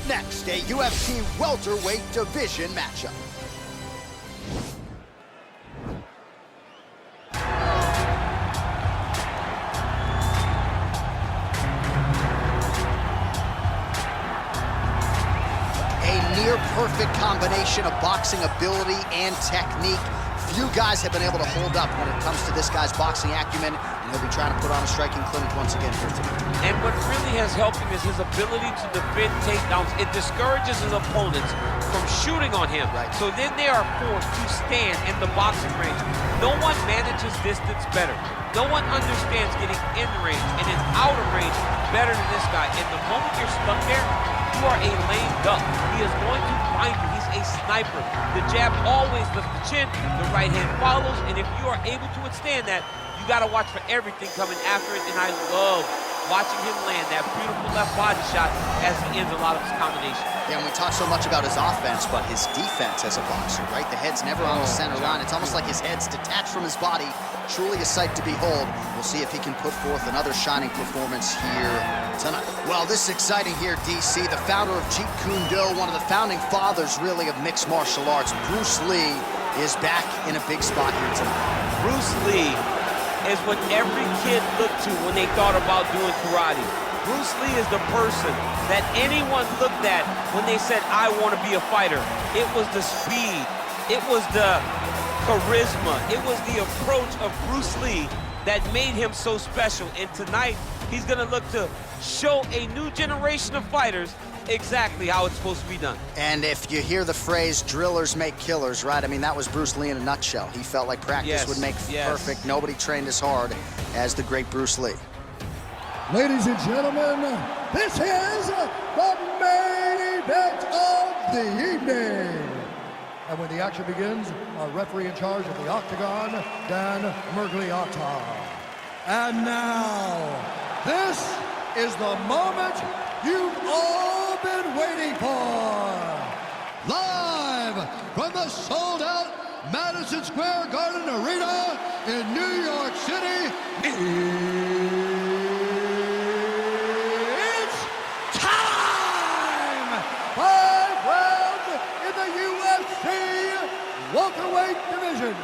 next, a UFC welterweight division matchup. Perfect combination of boxing ability and technique. Few guys have been able to hold up when it comes to this guy's boxing acumen, and he'll be trying to put on a striking clinic once again here today. And what really has helped him is his ability to defend takedowns. It discourages his opponents from shooting on him. Right. So then they are forced to stand in the boxing range. No one manages distance better. No one understands getting in range and in out of range better than this guy. And the moment you're stuck there, you are a lame duck. He is going to find you. He's a sniper. The jab always lifts the chin, the right hand follows, and if you are able to withstand that, you got to watch for everything coming after it, and I love watching him land that beautiful left body shot as he ends a lot of his combinations. Yeah, and we talk so much about his offense, but his defense as a boxer, right? The head's never on the center line. It's almost like his head's detached from his body. Truly a sight to behold. We'll see if he can put forth another shining performance here tonight. Well, this is exciting here, DC. The founder of Jeet Kune Do, one of the founding fathers, really, of mixed martial arts, Bruce Lee, is back in a big spot here tonight. Bruce Lee is what every kid looked to when they thought about doing karate. Bruce Lee is the person that anyone looked at when they said, I want to be a fighter. It was the speed. It was the charisma. It was the approach of Bruce Lee that made him so special. And tonight, he's going to look to show a new generation of fighters exactly how it's supposed to be done. And if you hear the phrase, drillers make killers, right? I mean, that was Bruce Lee in a nutshell. He felt like practice would make perfect. Nobody trained as hard as the great Bruce Lee. Ladies and gentlemen, this is the main event of the evening. And when the action begins, our referee in charge of the Octagon, Dan Mergliotta. And now, this is the moment you've all been waiting for. Live from the sold-out Madison Square Garden Arena in New York City, it's time! 5 rounds in the UFC welterweight division.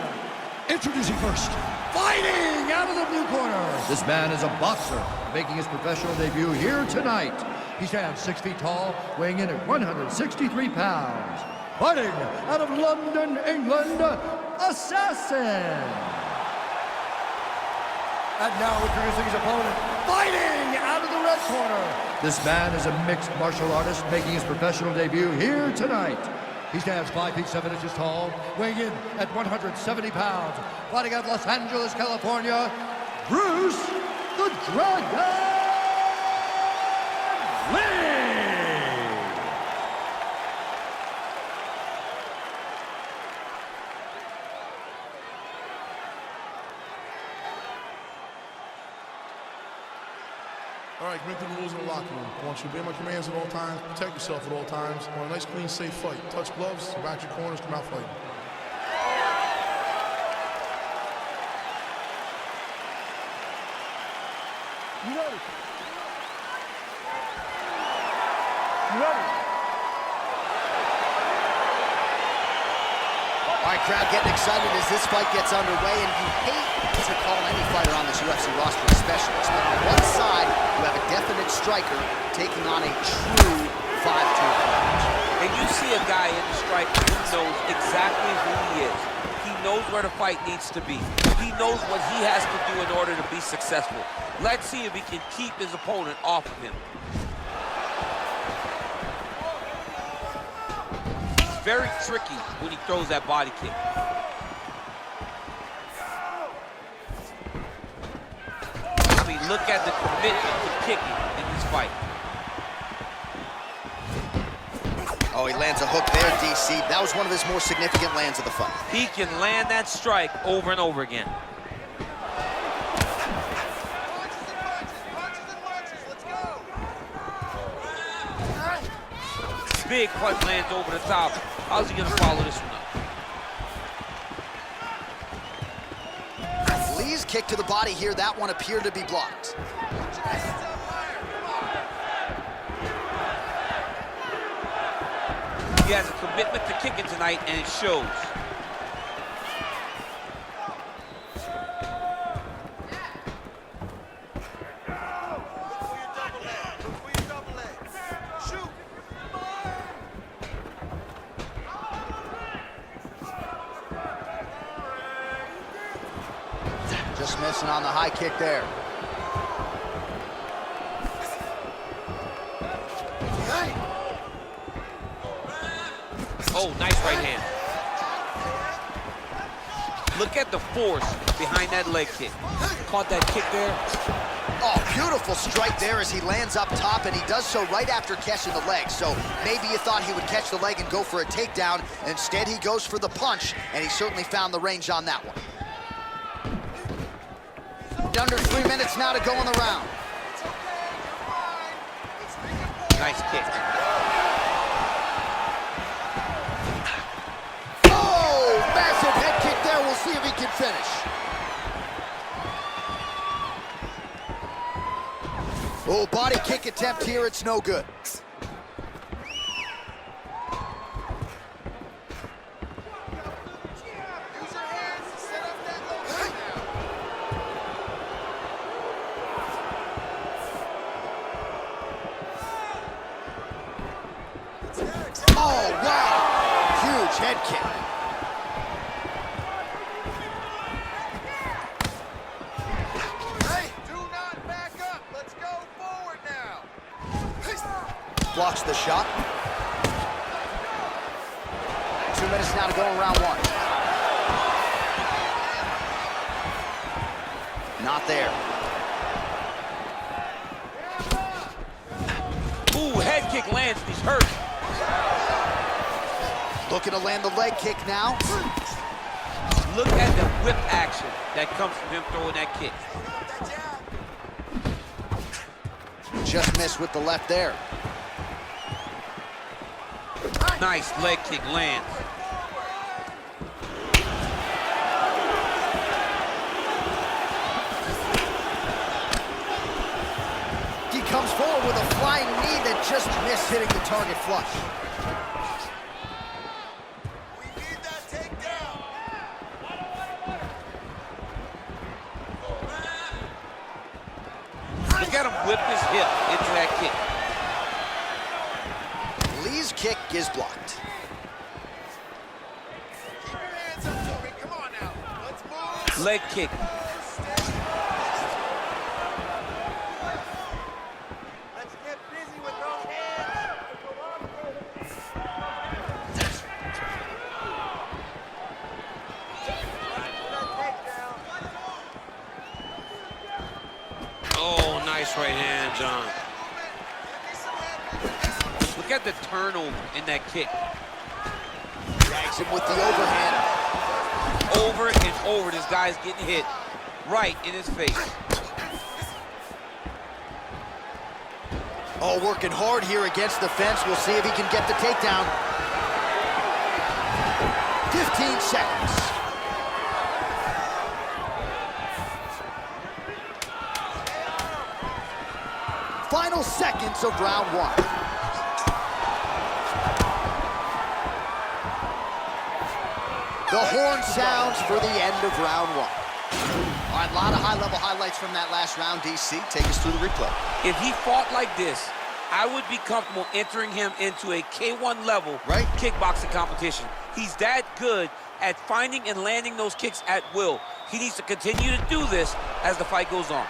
Introducing first, fighting out of the blue corner. This man is a boxer, making his professional debut here tonight. He stands 6 feet tall, weighing in at 163 pounds. Fighting out of London, England, Assassin. And now introducing his opponent, fighting out of the red corner. This man is a mixed martial artist, making his professional debut here tonight. He stands 5 feet 7 inches tall, weighing in at 170 pounds. Fighting out of Los Angeles, California, Bruce the Dragon Lee! All right, commit to the rules in the locker room. I want you to obey my commands at all times, protect yourself at all times. I want a nice, clean, safe fight. Touch gloves, back your corners, come out fighting. You ready? You ready? All right, crowd getting excited as this fight gets underway, and you hate to call any fighter on this UFC roster a specialist, but on one side, you have a definite striker taking on a true 5'2" opponent. And you see a guy in the strike who knows exactly who he is. He knows where the fight needs to be. He knows what he has to do in order to be successful. Let's see if he can keep his opponent off of him. It's very tricky when he throws that body kick. I mean, look at the commitment to kicking in this fight. Oh, he lands a hook there, DC. That was one of his more significant lands of the fight. He can land that strike over and over again. Big punch lands over the top. How's he gonna follow this one up? Lee's kick to the body here, that one appeared to be blocked. He has a commitment to kicking tonight, and it shows. Just missing on the high kick there. Oh, nice right hand. Look at the force behind that leg kick. Caught that kick there. Oh, beautiful strike there as he lands up top, and he does so right after catching the leg. So maybe you thought he would catch the leg and go for a takedown. Instead, he goes for the punch, and he certainly found the range on that one. Under 3 minutes now to go in the round. Nice kick. Oh, massive head kick there. We'll see if he can finish. Oh, body kick attempt here. It's no good. Oh, wow. Huge head kick. Hey, do not back up. Let's go forward now. Blocks the shot. 2 minutes now to go in round one. Not there. Ooh, head kick lands, he's hurt. Looking to land the leg kick now. Look at the whip action that comes from him throwing that kick. Just missed with the left there. Nice leg kick lands. He comes forward with a flying knee that just missed hitting the target flush. We need that takedown. Look at him whip his hip into that kick. Lee's kick is blocked. Keep your hands up, Toby. Come on now. Let's move. Leg kick. Let's get busy with those hands. Oh, nice right hand, John. Look at the turnover in that kick. Drags him with the overhand. Over and over, this guy's getting hit right in his face. Oh, working hard here against the fence. We'll see if he can get the takedown. 15 seconds. Final seconds of round one. The horn sounds for the end of round one. All right, a lot of high-level highlights from that last round, DC. Take us through the replay. If he fought like this, I would be comfortable entering him into a K1 level kickboxing competition. He's that good at finding and landing those kicks at will. He needs to continue to do this as the fight goes on.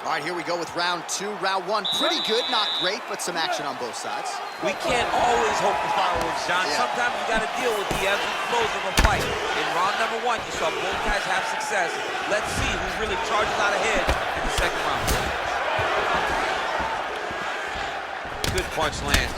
All right, here we go with round two. Round one, pretty good, not great, but some action on both sides. We can't always hope for fireworks, John. Yeah. Sometimes you got to deal with the ebbs and flows of a fight. In round number one, you saw both guys have success. Let's see who really charges out ahead in the second round. Good punch lands.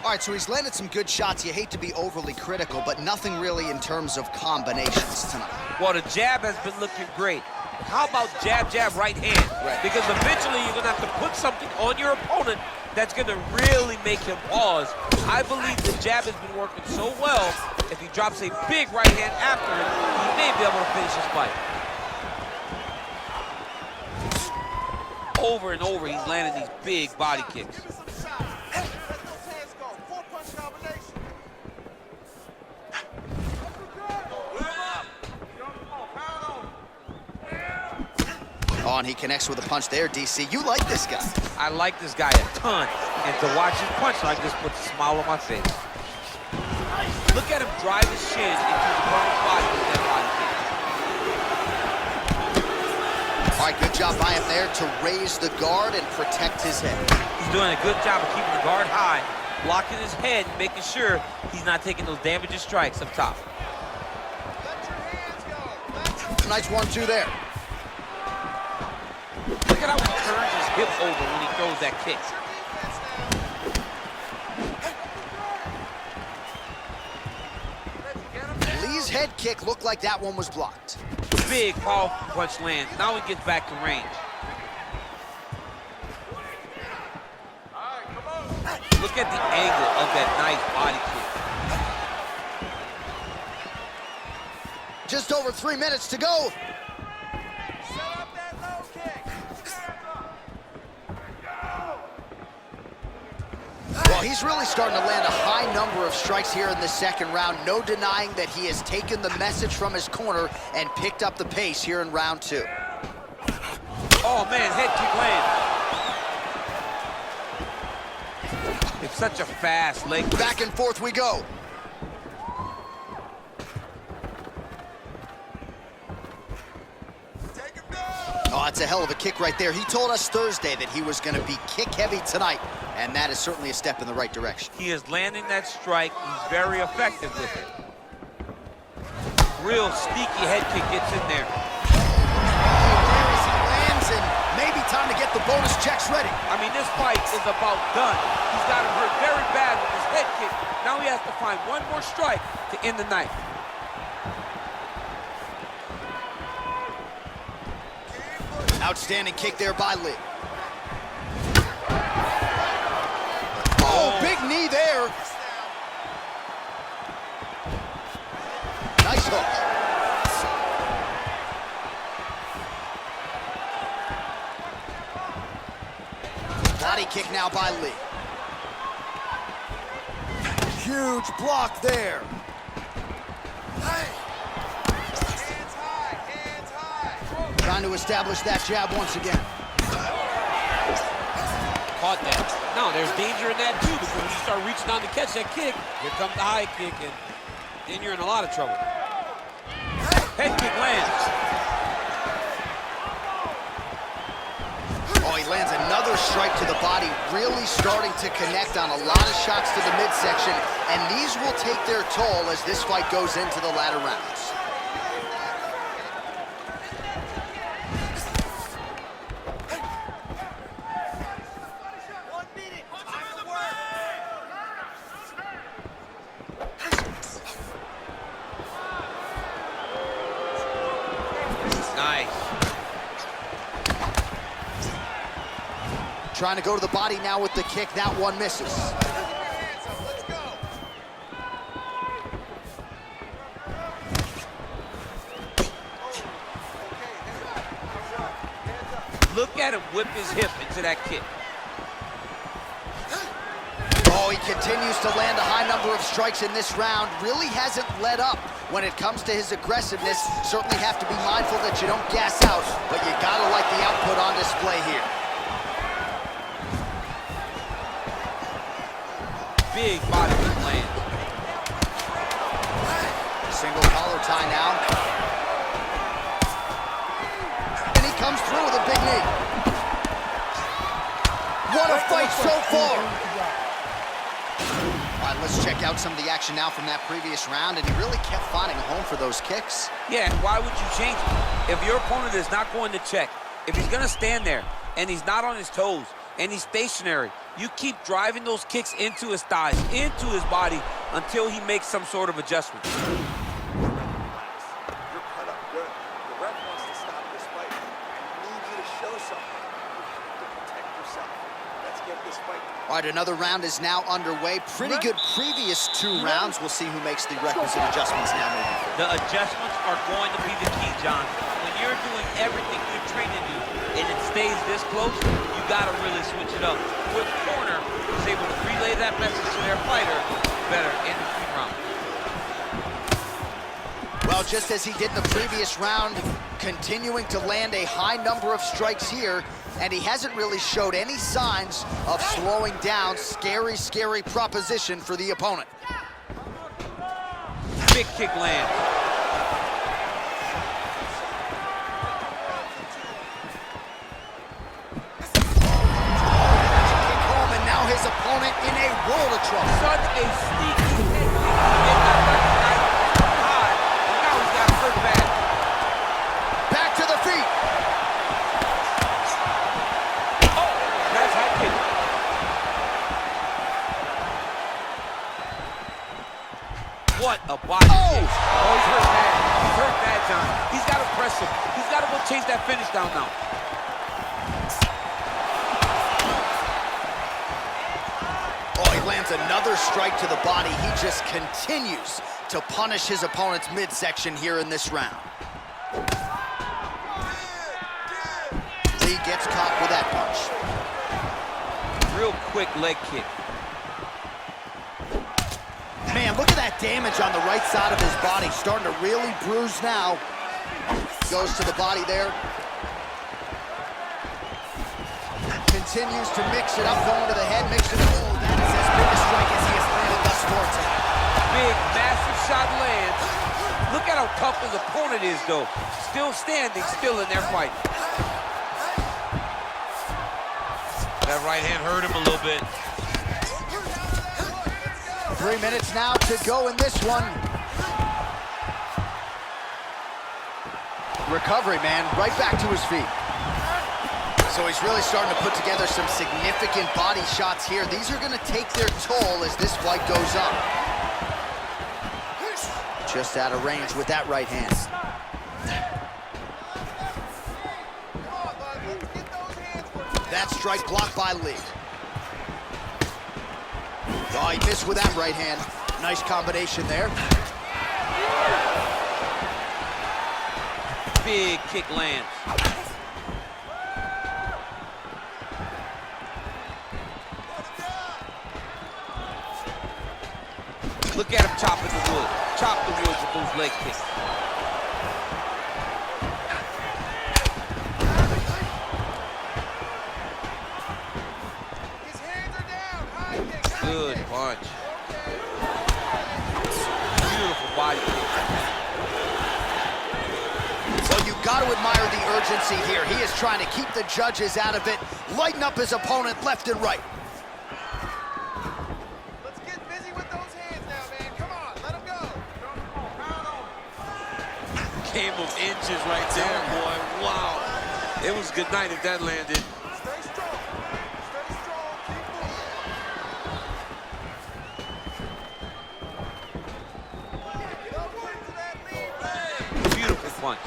All right, so he's landed some good shots. You hate to be overly critical, but nothing really in terms of combinations tonight. Well, the jab has been looking great. How about jab, jab, right hand? Right. Because eventually you're going to have to put something on your opponent that's going to really make him pause I believe the jab has been working so well, if he drops a big right hand after it, he may be able to finish his fight. Over and over, he's landing these big body kicks. Oh, and he connects with a punch there, DC. You like this guy. I like this guy a ton, and to watch his punch line just puts a smile on my face. Look at him drive his shin into his opponent's body with that body kick. All right, good job by him there to raise the guard and protect his head. He's doing a good job of keeping the guard high, blocking his head, and making sure he's not taking those damaging strikes up top. Let your hands go. Nice 1-2 there. Look at how he turns his hip over when he throws that kick. Lee's head kick looked like that one was blocked. Big, powerful punch lands. Now he gets back to range. Look at the angle of that nice body kick. Just over 3 minutes to go. Set up that low kick. Well, he's really starting to land a high number of strikes here in the second round. No denying that he has taken the message from his corner and picked up the pace here in round 2. Oh, man, head kick lands. It's such a fast leg. Back and forth we go. Take him down. Oh, that's a hell of a kick right there. He told us Thursday that he was going to be kick-heavy tonight, and that is certainly a step in the right direction. He is landing that strike. He's very effective with it. Real sneaky head kick gets in there. There as he lands, and maybe time to get the bonus checks ready. I mean, this fight is about done. He's got him hurt very bad with his head kick. Now he has to find one more strike to end the night. Outstanding kick there by Lee. Oh, big knee there. Nice hook. Body kick now by Lee. Huge block there. Hands high, hands high. Trying to establish that jab once again. Caught that. No, there's danger in that too, because when you start reaching down to catch that kick, here comes the high kick, and then you're in a lot of trouble. Head kick lands. Oh, he lands another strike to the body, really starting to connect on a lot of shots to the midsection, and these will take their toll as this fight goes into the latter rounds. Nice. Trying to go to the body now with the kick. That one misses. Hands up, let's go. Look at him whip his hip into that kick. Oh, he continues to land a high number of strikes in this round. Really hasn't let up when it comes to his aggressiveness. Certainly have to be mindful that you don't gas out, but you gotta like the output on display here. Big body kick land. Single collar tie now. And he comes through with a big knee. What a fight so far. All right, let's check out some of the action now from that previous round, and he really kept finding a home for those kicks. Yeah, and why would you change it? If your opponent is not going to check, if he's gonna stand there and he's not on his toes and he's stationary, you keep driving those kicks into his thighs, into his body, until he makes some sort of adjustment. You're cut up good. The ref wants to stop this fight. He needs you to show something. You have to protect yourself. Let's get this fight. All All right, another round is now underway. Pretty good previous 2 rounds. We'll see who makes the requisite adjustments now moving forward. The adjustments are going to be the key, John. When you're doing everything you're trained to do and it stays this close, you got to really switch it up. With corner is able to relay that message to their fighter better in the round. Well, just as he did in the previous round, continuing to land a high number of strikes here, and he hasn't really showed any signs of slowing down. Scary, scary proposition for the opponent. Big kick lands. Kick home, and now his opponent in a world of trouble. Such a sneaky technique. And now he's got a good back. Back to the feet. That's high kick. What a body kick. Oh, he's hurt bad. He's hurt bad, John. He's got to press him. He's got to go chase that finish down now. Oh, he lands another strike to the body. He just continues to punish his opponent's midsection here in this round. Lee gets caught with that punch. Real quick leg kick. Man, look at that damage on the right side of his body. Starting to really bruise now. Goes to the body there. Continues to mix it up, going to the head, mixing it. Oh, that is as big a strike as he has landed thus far tonight. Big, massive shot lands. Look at how tough his opponent is, though. Still standing, still in their fight. That right hand hurt him a little bit. 3 minutes now to go in this one. Recovery, man, right back to his feet. So he's really starting to put together some significant body shots here. These are going to take their toll as this fight goes on. Just out of range with that right hand. That strike blocked by Lee. Oh, he missed with that right hand. Nice combination there. Big kick lands. Look at him chopping the wood. Chop the wood with those leg kicks. His hands are down. High kick. High Good kick. punch. Beautiful body kick. Well, you got to admire the urgency here. He is trying to keep the judges out of it, lighten up his opponent left and right. Let's get busy with those hands now, man. Come on, let him go. Game of inches right there, boy. Wow. It was good night if that landed. Stay strong. Stay strong. Keep moving. Double into that lead. Beautiful punch.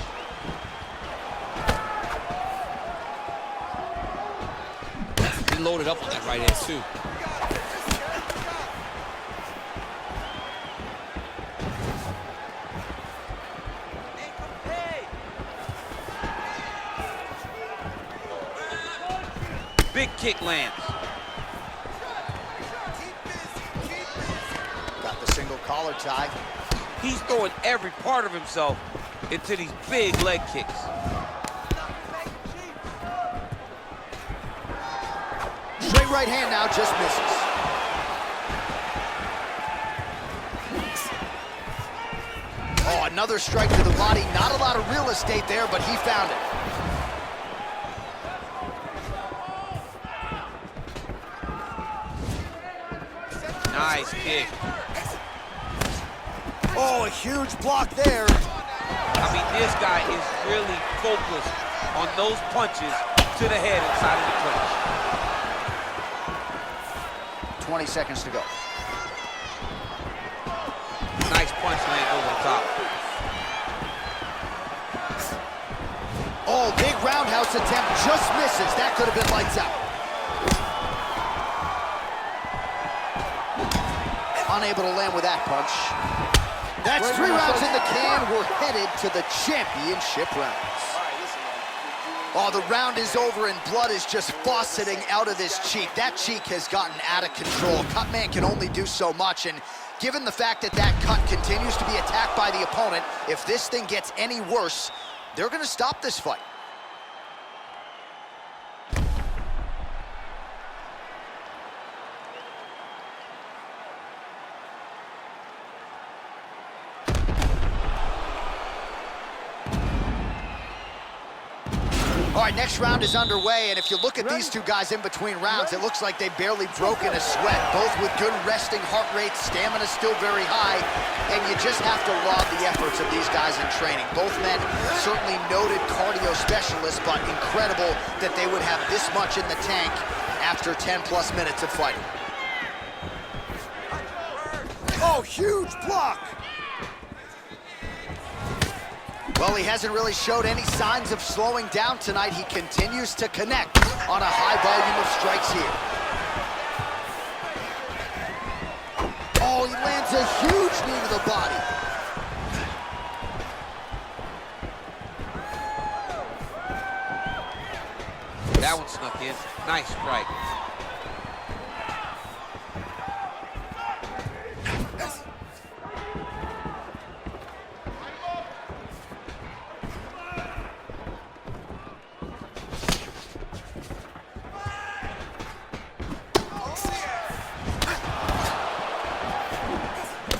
He loaded up on that right hand, too. Big kick lands. Got the single collar tie. He's throwing every part of himself into these big leg kicks. Straight right hand now, just misses. Oh, another strike to the body. Not a lot of real estate there, but he found it. Nice kick. Oh, a huge block there. I mean, this guy is really focused on those punches to the head inside of the clinch. 20 seconds to go. Nice punch lands over the top. Oh, big roundhouse attempt, just misses. That could have been lights out. unable to land with that punch. That's 3 rounds in the can. We're headed to the championship rounds. Oh, the round is over and blood is just fauceting out of this cheek. That cheek has gotten out of control. Cutman can only do so much, and given the fact that that cut continues to be attacked by the opponent, if this thing gets any worse, they're gonna stop this fight. All right, next round is underway, and if you look at these two guys in between rounds, it looks like they've barely broken a sweat, both with good resting heart rates, stamina still very high, and you just have to laud the efforts of these guys in training. Both men certainly noted cardio specialists, but incredible that they would have this much in the tank after 10-plus minutes of fighting. Oh, huge block! Well, he hasn't really showed any signs of slowing down tonight. He continues to connect on a high volume of strikes here. Oh, he lands a huge knee to the body. That one snuck in. Nice strike.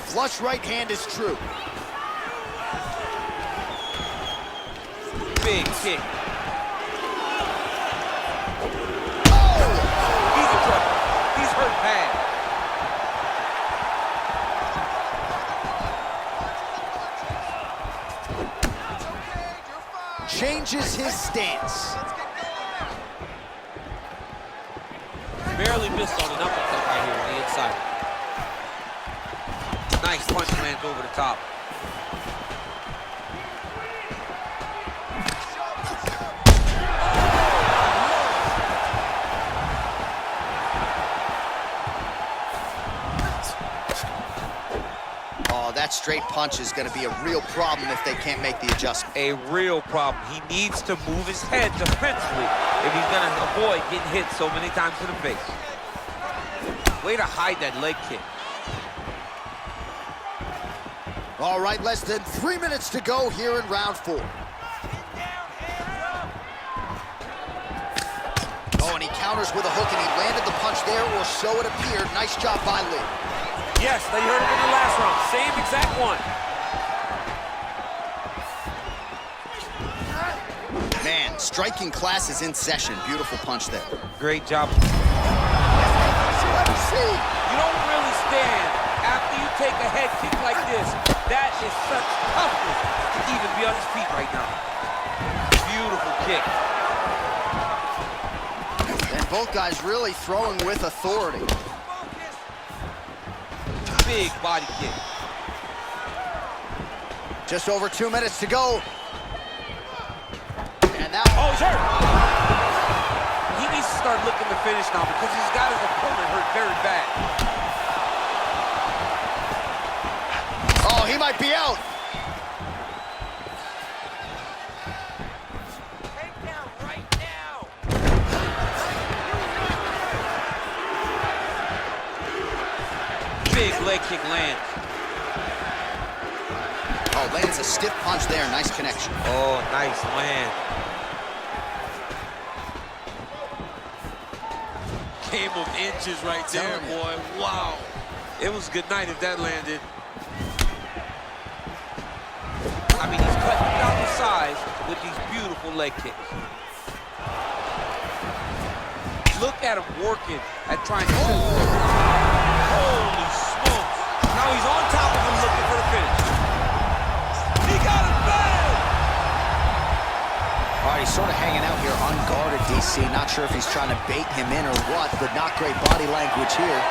Flush right hand is true. Big kick. Oh! He's in trouble. He's hurt bad. Changes his stance. Barely missed on an uppercut right here on the inside. Nice punch lands over the top. Oh, that straight punch is going to be a real problem if they can't make the adjustment. A real problem. He needs to move his head defensively if he's going to avoid getting hit so many times to the face. Way to hide that leg kick. All right, less than 3 minutes to go here in round 4. Oh, and he counters with a hook, and he landed the punch there, or so it appeared. Nice job by Lee. Yes, they heard him in the last round. Same exact one. Man, striking class is in session. Beautiful punch there. Great job. Let me see. You don't really stand after you take a head kick like this. That is such toughness to even be on his feet right now. Beautiful kick. And both guys really throwing with authority. Big body kick. Just over 2 minutes to go. And that... Oh, he's hurt. He needs to start looking to finish now because he's got his opponent hurt very bad. Oh, he might be out. Takedown right now. Big leg kick lands. Oh, lands a stiff punch there. Nice connection. Oh, nice land. Game of inches right there, boy. Wow. It was good night if that landed. I mean, he's cutting down the size with these beautiful leg kicks. Look at him working at trying to... Holy smokes. Now he's on top of him looking for the finish. He got it bad! All right, he's sort of hanging out here unguarded, DC. Not sure if he's trying to bait him in or what, but not great body language here.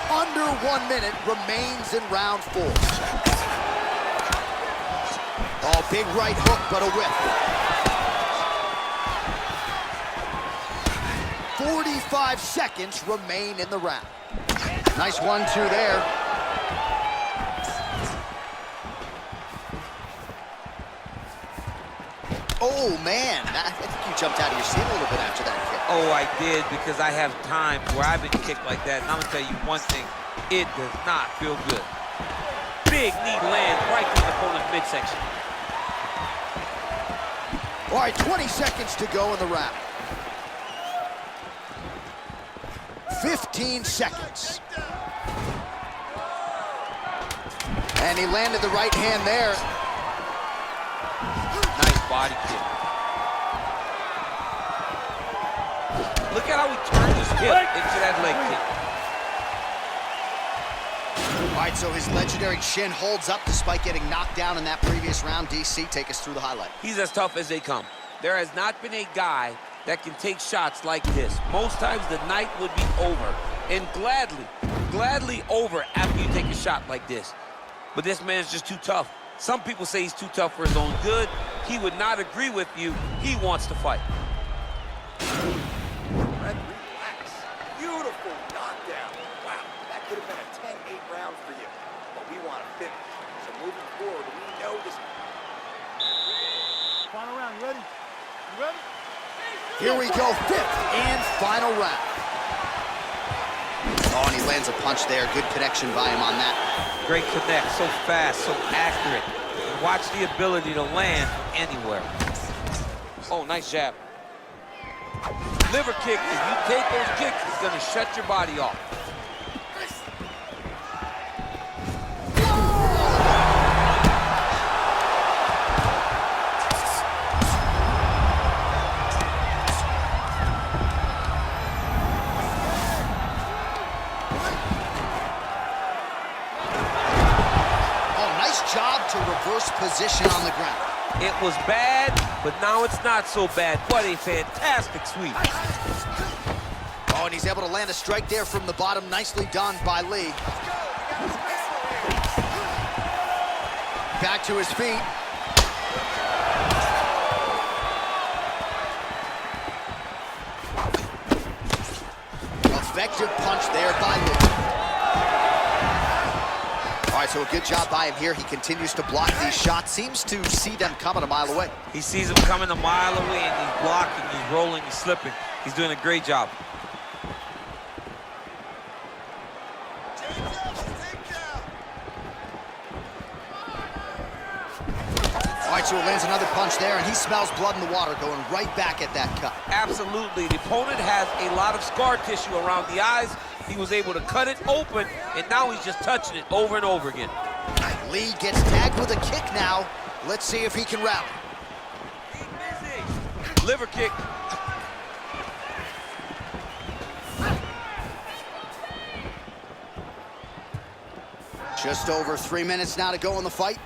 Under 1 minute remains in round 4. Oh, big right hook, but a whip. 45 seconds remain in the round. Nice 1-2 there. Oh, man. I think you jumped out of your seat a little bit after that kick. Oh, I did, because I have times where I've been kicked like that, and I'm gonna tell you one thing, it does not feel good. Big knee lands right to the opponent's midsection. All right, 20 seconds to go in the round. 15 seconds. And he landed the right hand there. Nice body kick. Look at how he turned his hip into that leg kick. All right, so his legendary chin holds up despite getting knocked down in that previous round. DC, take us through the highlight. He's as tough as they come. There has not been a guy that can take shots like this. Most times the night would be over, and gladly over after you take a shot like this. But this man's just too tough. Some people say he's too tough for his own good. He would not agree with you. He wants to fight. Relax. Beautiful knockdown. Wow, that could have been a 10-8 round for you. But we want to finish. So moving forward, we know this. Final round, you ready? You ready? Here we go, 5th and final round. Oh, and he lands a punch there. Good connection by him on that. Great connect, so fast, so accurate. And watch the ability to land anywhere. Oh, nice jab. Liver kick, if you take those kicks, it's gonna shut your body off. Reverse position on the ground. It was bad, but now it's not so bad. What a fantastic sweep. Oh, and he's able to land a strike there from the bottom. Nicely done by Lee. Back to his feet. Effective punch there by Lee. All right, so a good job by him here. He continues to block these shots. Seems to see them coming a mile away. He sees them coming a mile away, and he's blocking, he's rolling, he's slipping. He's doing a great job. All right, so it lands another punch there, and he smells blood in the water, going right back at that cut. Absolutely. The opponent has a lot of scar tissue around the eyes. He was able to cut it open, and now he's just touching it over and over again. Lee gets tagged with a kick now. Let's see if he can rally. Liver kick. Just over 3 minutes now to go in the fight.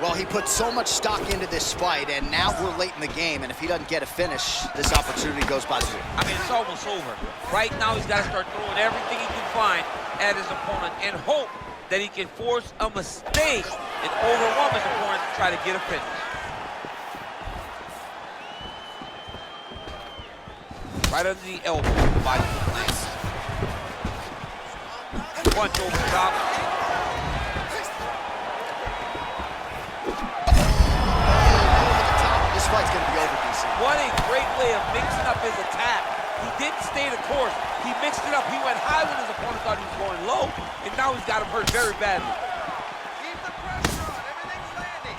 Well, he put so much stock into this fight, and now we're late in the game, and if he doesn't get a finish, this opportunity goes by zero. I mean, it's almost over. Right now, he's got to start throwing everything he can find at his opponent and hope that he can force a mistake and overwhelm his opponent to try to get a finish. Right under the elbow, the body lands. Punch over the top. This fight's gonna be over, DC. What a great way of mixing up his attack. He didn't stay the course. He mixed it up. He went high when his opponent thought he was going low, and now he's got him hurt very badly. Keep the pressure on. Everything's landing.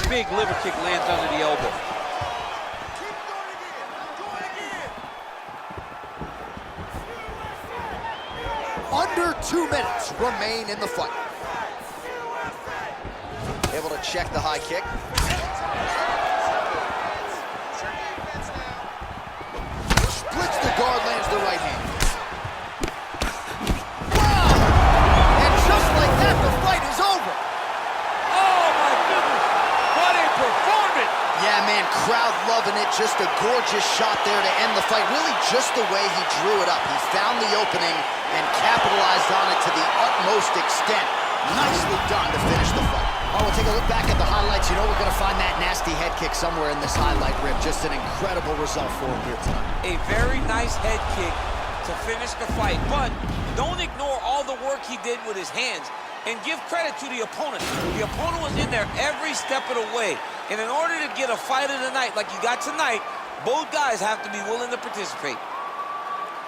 Big liver kick lands under the elbow. Keep going again. Going again. Under 2 minutes remain in the fight. Able to check the high kick. Splits the guard, lands the right hand. Wow! And just like that, the fight is over. Oh my goodness! What a performance! Yeah, man, crowd loving it. just a gorgeous shot there to end the fight. Really just the way he drew it up. He found the opening and capitalized on it to the utmost extent. Nicely done to finish the fight. Oh, we'll take a look back at the highlights. You know we're going to find that nasty head kick somewhere in this highlight rip. Just an incredible result for him here tonight. A very nice head kick to finish the fight, but don't ignore all the work he did with his hands, and give credit to the opponent. The opponent was in there every step of the way, and in order to get a fight of the night like you got tonight, both guys have to be willing to participate.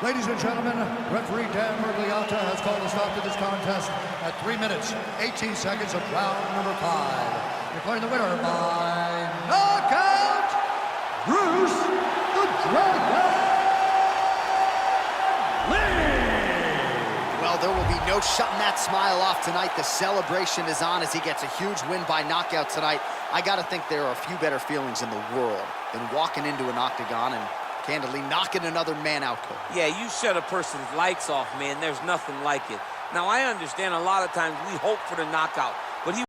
Ladies and gentlemen, referee Dan Mergliata has called a stop to this contest at 3 minutes, 18 seconds of round number 5. Declaring the winner by knockout, Bruce the Dragon Lee! Well, there will be no shutting that smile off tonight. The celebration is on as he gets a huge win by knockout tonight. I gotta think there are a few better feelings in the world than walking into an octagon and candidly knocking another man out cold. Yeah, you shut a person's lights off, man. There's nothing like it. Now, I understand a lot of times we hope for the knockout, but he